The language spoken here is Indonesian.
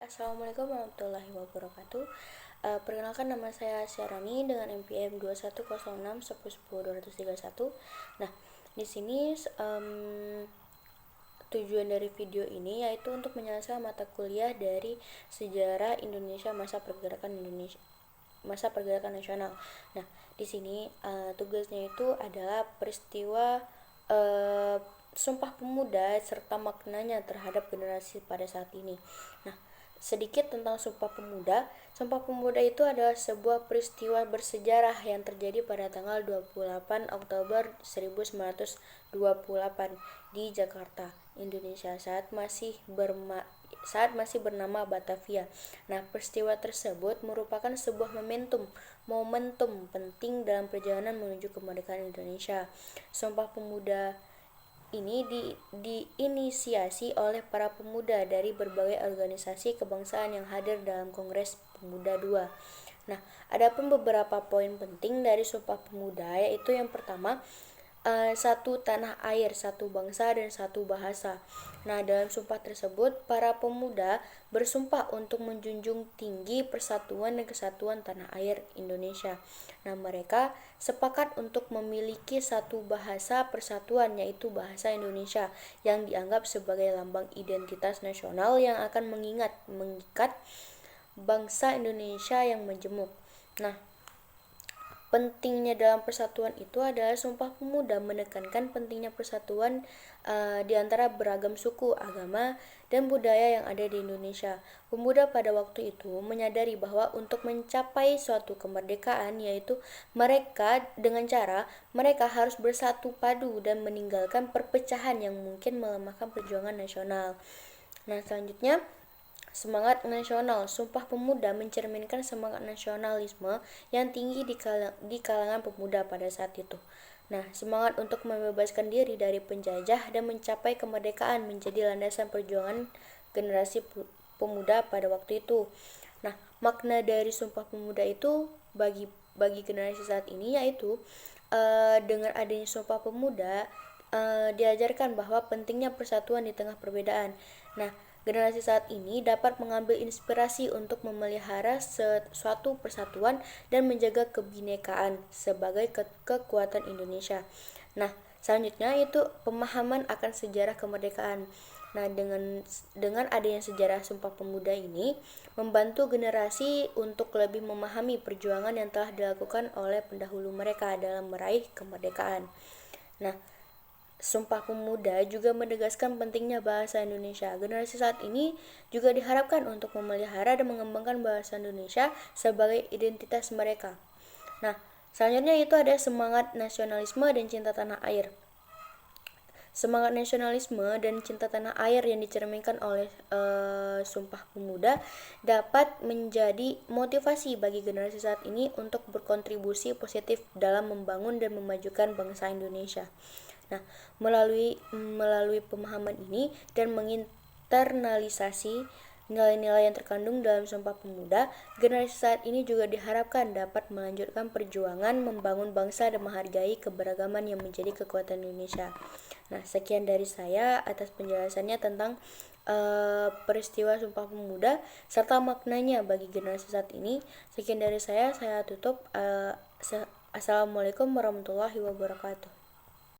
Assalamualaikum warahmatullahi wabarakatuh. Perkenalkan, nama saya Syarani dengan NPM 2106110231. Nah, di sini tujuan dari video ini yaitu untuk menyelesaikan mata kuliah dari sejarah Indonesia masa pergerakan nasional. Nah, di sini tugasnya itu adalah peristiwa Sumpah Pemuda serta maknanya terhadap generasi pada saat ini. Nah, sedikit tentang Sumpah Pemuda. Sumpah Pemuda itu adalah sebuah peristiwa bersejarah yang terjadi pada tanggal 28 Oktober 1928 di Jakarta, Indonesia saat masih bernama Batavia. Nah, peristiwa tersebut merupakan sebuah momentum penting dalam perjalanan menuju kemerdekaan Indonesia. Sumpah Pemuda ini diinisiasi oleh para pemuda dari berbagai organisasi kebangsaan yang hadir dalam Kongres Pemuda II. Nah, ada pun beberapa poin penting dari Sumpah Pemuda, yaitu yang pertama, satu tanah air, satu bangsa, dan satu bahasa. Nah, dalam sumpah tersebut, para pemuda bersumpah untuk menjunjung tinggi persatuan dan kesatuan tanah air Indonesia. Nah, mereka sepakat untuk memiliki satu bahasa persatuan, yaitu bahasa Indonesia, yang dianggap sebagai lambang identitas nasional yang akan mengikat bangsa Indonesia yang majemuk. Nah, pentingnya dalam persatuan itu adalah Sumpah Pemuda menekankan pentingnya persatuan di antara beragam suku, agama, dan budaya yang ada di Indonesia. Pemuda pada waktu itu menyadari bahwa untuk mencapai suatu kemerdekaan, yaitu mereka harus bersatu padu dan meninggalkan perpecahan yang mungkin melemahkan perjuangan nasional. Nah, selanjutnya, semangat nasional. Sumpah Pemuda mencerminkan semangat nasionalisme yang tinggi di kalangan pemuda pada saat itu. Nah, semangat untuk membebaskan diri dari penjajah dan mencapai kemerdekaan menjadi landasan perjuangan generasi pemuda pada waktu itu. Nah, makna dari Sumpah Pemuda itu bagi generasi saat ini yaitu dengan adanya Sumpah Pemuda diajarkan bahwa pentingnya persatuan di tengah perbedaan. Nah, generasi saat ini dapat mengambil inspirasi untuk memelihara suatu persatuan dan menjaga kebinekaan sebagai kekuatan Indonesia. Nah, selanjutnya itu pemahaman akan sejarah kemerdekaan. Nah, dengan adanya sejarah Sumpah Pemuda ini membantu generasi untuk lebih memahami perjuangan yang telah dilakukan oleh pendahulu mereka dalam meraih kemerdekaan. Nah, Sumpah Pemuda juga menegaskan pentingnya bahasa Indonesia. Generasi saat ini juga diharapkan untuk memelihara dan mengembangkan bahasa Indonesia sebagai identitas mereka. Nah, selanjutnya itu ada semangat nasionalisme dan cinta tanah air. Semangat nasionalisme dan cinta tanah air yang dicerminkan oleh Sumpah Pemuda dapat menjadi motivasi bagi generasi saat ini untuk berkontribusi positif dalam membangun dan memajukan bangsa Indonesia. Nah, melalui pemahaman ini dan menginternalisasi nilai-nilai yang terkandung dalam Sumpah Pemuda, generasi saat ini juga diharapkan dapat melanjutkan perjuangan membangun bangsa dan menghargai keberagaman yang menjadi kekuatan Indonesia. Nah, sekian dari saya atas penjelasannya tentang peristiwa Sumpah Pemuda serta maknanya bagi generasi saat ini. Sekian dari saya tutup. Assalamualaikum warahmatullahi wabarakatuh.